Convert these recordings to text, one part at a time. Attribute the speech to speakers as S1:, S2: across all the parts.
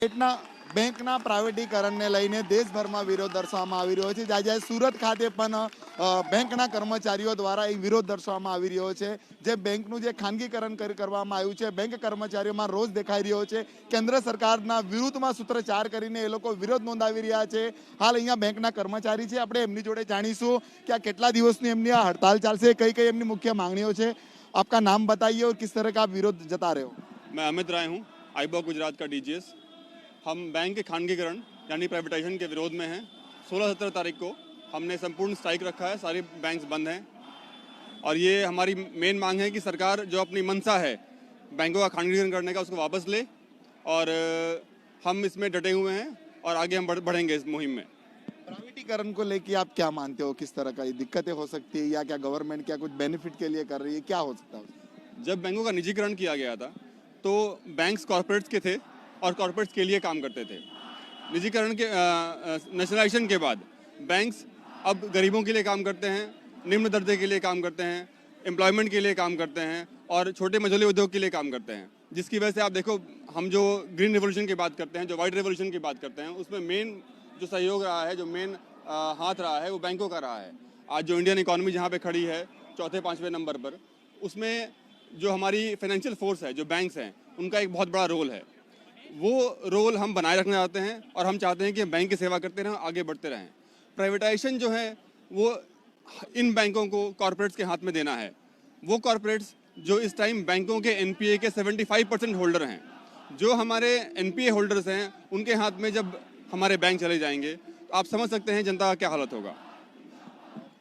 S1: બેંકના પ્રાઇવેટીકરણને લઈને દેશભરમાં વિરોધ દર્શાવવામાં આવી રહ્યો છે. જ્યારે સુરત ખાતે પણ બેંકના કર્મચારીઓ દ્વારા એક વિરોધ દર્શાવવામાં આવી રહ્યો છે. જે બેંકનું જે ખાનગીકરણ કરવામાં આવ્યું છે, બેંક કર્મચારીઓમાં રોષ દેખાઈ રહ્યો છે. કેન્દ્ર સરકારના વિરુદ્ધમાં સૂત્રોચ્ચાર કરીને એ લોકો વિરોધ નોંધાવી રહ્યા છે. હાલ અહીંયા બેંકના કર્મચારી છે, આપણે એમની જોડે જાણીશું કે આ કેટલા દિવસની એમની આ હડતાલ ચાલશે, કઈ કઈ એમની मुख्य मांगणियों છે. आपका नाम बताइए और किस तरह का आप विरोध जता रहे हो.
S2: मैं अमित राय हूँ, आईबॉक गुजरात का डीजीएस. हम बैंक के खानगीकरण यानी प्राइवेटाइजेशन के विरोध में हैं. 16-17 तारीख को हमने संपूर्ण स्ट्राइक रखा है. सारे बैंक्स बंद हैं और ये हमारी मेन मांग है कि सरकार जो अपनी मंशा है बैंकों का खानगीकरण करने का उसको वापस ले और हम इसमें डटे हुए हैं और आगे हम बढ़ेंगे इस मुहिम में.
S1: प्राइवेटीकरण को लेके आप क्या मानते हो, किस तरह का ये दिक्कतें हो सकती है या क्या गवर्नमेंट क्या कुछ बेनिफिट के लिए कर रही है, क्या हो सकता है?
S2: जब बैंकों का निजीकरण किया गया था तो बैंक्स कॉर्पोरेट्स के थे और कॉर्पोरेट्स के लिए काम करते थे. निजीकरण के नेशनलाइजेशन के बाद बैंक्स अब गरीबों के लिए काम करते हैं, निम्न दर्जे के लिए काम करते हैं, एम्प्लॉयमेंट के लिए काम करते हैं और छोटे मझोले उद्योग के लिए काम करते हैं. जिसकी वजह से आप देखो, हम जो ग्रीन रेवोल्यूशन की बात करते हैं, जो वाइट रेवोल्यूशन की बात करते हैं, उसमें मेन जो सहयोग रहा है, जो मेन हाथ रहा है, वो बैंकों का रहा है. आज जो इंडियन इकोनॉमी जहाँ पे खड़ी है 4-5वें नंबर पर, उसमें जो हमारी फाइनेंशियल फोर्स है, जो बैंक्स हैं, उनका एक बहुत बड़ा रोल है. वो रोल हम बनाए रखना चाहते हैं और हम चाहते हैं कि बैंक की सेवा करते रहें, आगे बढ़ते रहें. प्राइवेटाइजेशन जो है वो इन बैंकों को कॉर्पोरेट्स के हाथ में देना है. वो कॉर्पोरेट्स जो इस टाइम बैंकों के एनपीए के 75% होल्डर हैं, जो हमारे एनपीए होल्डर्स हैं, उनके हाथ में जब हमारे बैंक चले जाएंगे तो आप समझ सकते हैं जनता का क्या हालत होगा.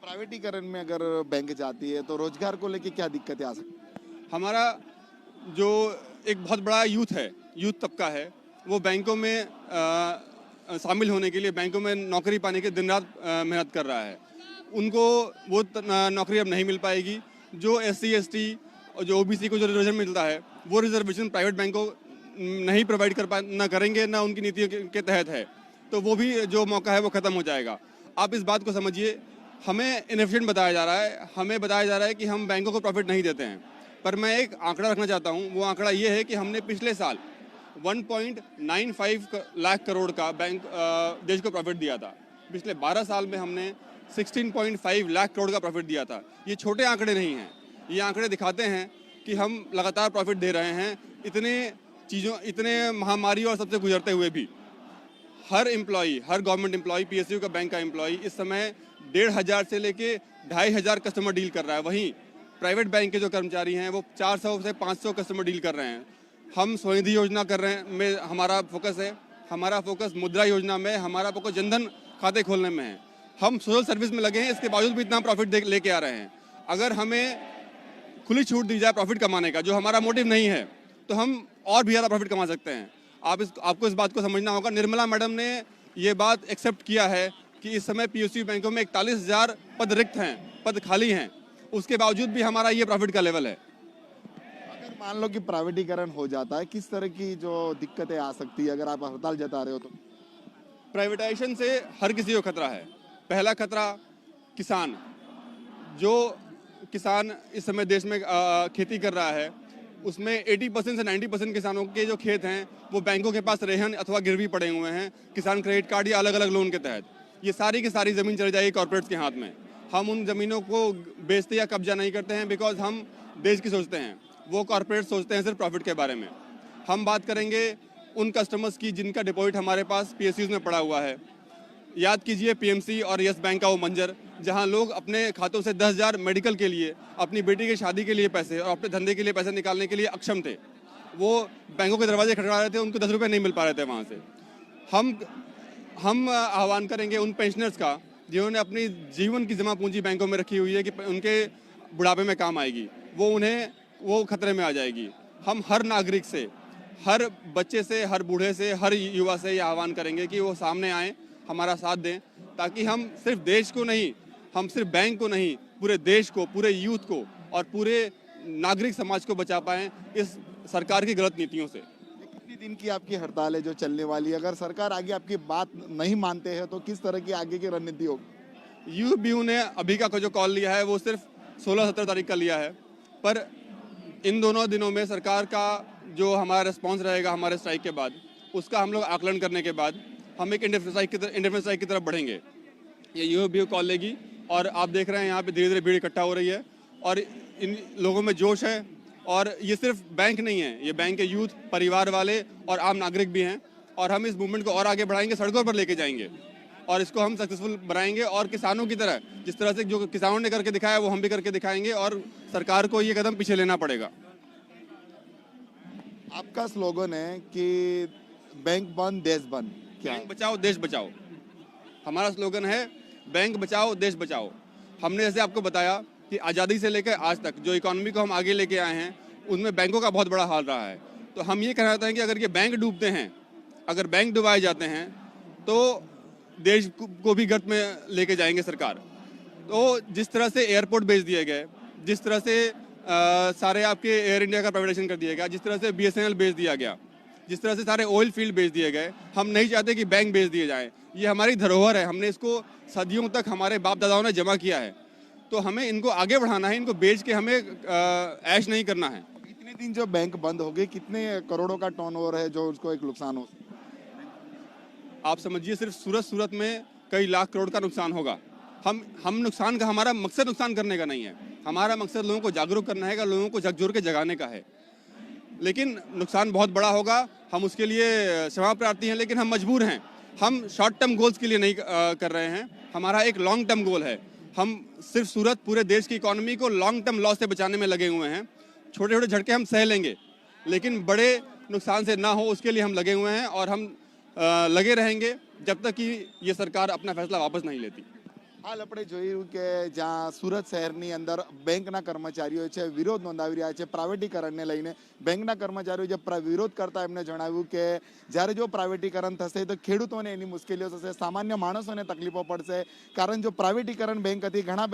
S1: प्राइवेटीकरण में अगर बैंक जाती है तो रोजगार को लेके क्या दिक्कतें आ सकती है?
S2: हमारा जो एक बहुत बड़ा यूथ है, यूथ तबका है, वो बैंकों में शामिल होने के लिए, बैंकों में नौकरी पाने के दिन रात मेहनत कर रहा है. उनको वो नौकरी अब नहीं मिल पाएगी. जो SC ST और जो OBC को जो रिजर्वेशन मिलता है, वो रिजर्वेशन प्राइवेट बैंकों नहीं प्रोवाइड ना करेंगे, ना उनकी नीतियों के तहत है, तो वो भी जो मौका है वो ख़त्म हो जाएगा. आप इस बात को समझिए. हमें इनएफिशिएंट बताया जा रहा है, हमें बताया जा रहा है कि हम बैंकों को प्रॉफिट नहीं देते हैं. पर मैं एक आंकड़ा रखना चाहता हूँ. वो आंकड़ा ये है कि हमने पिछले साल 1.95 लाख करोड़ का बैंक देश को प्रॉफिट दिया था. पिछले 12 साल में हमने 16.5 लाख करोड़ का प्रॉफिट दिया था. ये छोटे आंकड़े नहीं हैं. ये आंकड़े दिखाते हैं कि हम लगातार प्रॉफिट दे रहे हैं, इतने महामारी और सबसे गुजरते हुए भी. हर एम्प्लॉई, हर गवर्नमेंट एम्प्लॉई, PSU का बैंक का एम्प्लॉई इस समय 1,500 से लेके 2,500 कस्टमर डील कर रहा है. वहीं प्राइवेट बैंक के जो कर्मचारी हैं वो 400 से 500 कस्टमर डील कर रहे हैं. हम स्वनिधि योजना कर रहे हैं, में हमारा फोकस है. हमारा फोकस मुद्रा योजना में, हमारा फोकस जनधन खाते खोलने में है. हम सोशल सर्विस में लगे हैं, इसके बावजूद भी इतना प्रॉफिट लेके आ रहे हैं. अगर हमें खुली छूट दी जाए प्रॉफिट कमाने का, जो हमारा मोटिव नहीं है, तो हम और भी ज़्यादा प्रॉफिट कमा सकते हैं. आपको इस बात को समझना होगा. निर्मला मैडम ने ये बात एक्सेप्ट किया है कि इस समय PSU बैंकों में 41,000 पद रिक्त हैं, पद खाली हैं. उसके बावजूद भी हमारा ये प्रॉफिट का लेवल है.
S1: अगर मान लो कि प्राइवेटीकरण हो जाता है, किस तरह की जो दिक्कतें आ सकती है अगर आप हड़ताल जता रहे हो तो?
S2: प्राइवेटाइजेशन से हर किसी को खतरा है. पहला खतरा किसान. जो किसान इस समय देश में खेती कर रहा है, उसमें 80% से 90% किसानों के जो खेत हैं वो बैंकों के पास रेहन अथवा गिरवी पड़े हुए हैं, किसान क्रेडिट कार्ड या अलग अलग लोन के तहत. ये सारी की सारी ज़मीन चली जाएगी कॉर्पोरेट्स के हाथ में. हम उन ज़मीनों को बेचते या कब्जा नहीं करते हैं, बिकॉज हम देश की सोचते हैं. वो कॉर्पोरेट सोचते हैं सिर्फ प्रॉफिट के बारे में. हम बात करेंगे उन कस्टमर्स की जिनका डिपॉजिट हमारे पास PSUs में पड़ा हुआ है. याद कीजिए PMC और यस बैंक का वो मंजर, जहां लोग अपने खातों से 10,000 मेडिकल के लिए, अपनी बेटी की शादी के लिए पैसे और अपने धंधे के लिए पैसे निकालने के लिए अक्षम थे. वो बैंकों के दरवाजे खटखटा रहे थे, उनको 10 रुपये नहीं मिल पा रहे थे वहाँ से. हम आह्वान करेंगे उन पेंशनर्स का जिन्होंने अपनी जीवन की जमा पूंजी बैंकों में रखी हुई है कि उनके बुढ़ापे में काम आएगी. वो खतरे में आ जाएगी. हम हर नागरिक से, हर बच्चे से, हर बूढ़े से, हर युवा से ये आह्वान करेंगे कि वो सामने आएँ, हमारा साथ दें, ताकि हम सिर्फ देश को नहीं, हम सिर्फ बैंक को नहीं, पूरे देश को, पूरे यूथ को और पूरे नागरिक समाज को बचा पाएं इस सरकार की गलत नीतियों से.
S1: कितनी दिन की आपकी हड़ताल है जो चलने वाली है? अगर सरकार आगे आपकी बात नहीं मानते हैं तो किस तरह की आगे की रणनीति होगी?
S2: UBU ने अभी का जो कॉल लिया है वो सिर्फ 16-17 तारीख का लिया है. पर इन दोनों दिनों में सरकार का जो हमारा रिस्पॉन्स रहेगा हमारे स्ट्राइक के बाद, उसका हम लोग आकलन करने के बाद हम एक इंडिपेंडेंट सोसाइटी की तरफ बढ़ेंगे। ये यूबीओ कॉल लेगी और आप देख रहे हैं यहाँ पे धीरे धीरे भीड़ इकट्ठा हो रही है और इन लोगों में जोश है। और ये सिर्फ बैंक नहीं है, ये बैंक के यूथ, परिवार वाले और आम नागरिक भी हैं और हम इस मूवमेंट को और आगे बढ़ाएंगे, सड़कों पर लेके जाएंगे और इसको हम सक्सेसफुल बनाएंगे। और किसानों की तरह जिस तरह से जो किसानों ने करके दिखाया वो हम भी करके दिखाएंगे और सरकार को ये कदम पीछे लेना पड़ेगा।
S1: आपका स्लोगन है कि बैंक बंद देश बंद, क्या
S2: बैंक बचाओ देश बचाओ, हमारा स्लोगन है बैंक बचाओ देश बचाओ। हमने जैसे आपको बताया कि आज़ादी से लेकर आज तक जो इकोनॉमी को हम आगे लेके आए हैं उसमें बैंकों का बहुत बड़ा हाल रहा है। तो हम ये कहना चाहते हैं कि अगर ये बैंक डूबते हैं, अगर बैंक डुबाए जाते हैं तो देश को भी गर्त में लेके जाएंगे सरकार। तो जिस तरह से एयरपोर्ट बेच दिए गए, जिस तरह से सारे आपके एयर इंडिया का प्राइवेटाइजेशन कर दिया गया, जिस तरह से BSNL बेच दिया गया, जिस तरह से सारे ऑयल फील्ड बेच दिए गए, हम नहीं चाहते कि बैंक बेच दिए जाएं। ये हमारी धरोहर है, हमने इसको सदियों तक हमारे बाप दादाओं ने जमा किया है। तो हमें इनको आगे बढ़ाना है, इनको बेच के हमें ऐश नहीं करना है।
S1: इतने दिन जो बैंक बंद हो गए, कितने करोड़ों का टर्नओवर है जो उसको एक नुकसान हो?
S2: आप समझिए सिर्फ सूरत में कई लाख करोड़ का नुकसान होगा। हम नुकसान का, हमारा मकसद नुकसान करने का नहीं है, हमारा मकसद लोगों को जागरूक करना है, लोगों को झकझोर के जगाने का है। लेकिन नुकसान बहुत बड़ा होगा, हम उसके लिए क्षमा प्रार्थी हैं, लेकिन हम मजबूर हैं। हम शॉर्ट टर्म गोल्स के लिए नहीं कर रहे हैं, हमारा एक लॉन्ग टर्म गोल है। हम सिर्फ सूरत, पूरे देश की इकोनॉमी को लॉन्ग टर्म लॉस से बचाने में लगे हुए हैं। छोटे छोटे झटके हम सह लेंगे, लेकिन बड़े नुकसान से ना हो उसके लिए हम लगे हुए हैं और हम लगे रहेंगे जब तक कि ये सरकार अपना फैसला वापस नहीं लेती।
S1: હાલ આપણે જોયું કે જ્યાં સુરત શહેરની અંદર બેંકના કર્મચારીઓ છે વિરોધ નોંધાવી રહ્યા છે પ્રાઇવેટીકરણને લઈને. બેંકના કર્મચારીઓ જે વિરોધ કરતા એમને જણાવ્યું કે જ્યારે જો પ્રાઇવેટીકરણ થશે તો ખેડૂતોને એની મુશ્કેલીઓ થશે, સામાન્ય માણસોને તકલીફો પડશે. કારણ જો પ્રાઇવેટીકરણ બેંક હતી, ઘણા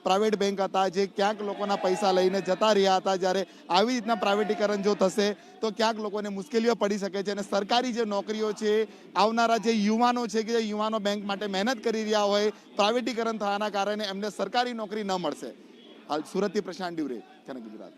S1: પ્રાઇવેટ બેંક હતા જે ક્યાંક લોકોના પૈસા લઈને જતા રહ્યા હતા. જ્યારે આવી રીતના પ્રાઇવેટીકરણ જો થશે તો ક્યાંક લોકોને મુશ્કેલીઓ પડી શકે છે અને સરકારી જે નોકરીઓ છે, આવનારા જે યુવાનો છે કે જે યુવાનો બેંક માટે મહેનત કરી રહ્યા હોય, પ્રાઇવેટીકરણ થવાના કારણે એમને સરકારી નોકરી ન મળશે. હાલ સુરતથી પ્રશાંત ડિવરે, જનક ગુજરાત.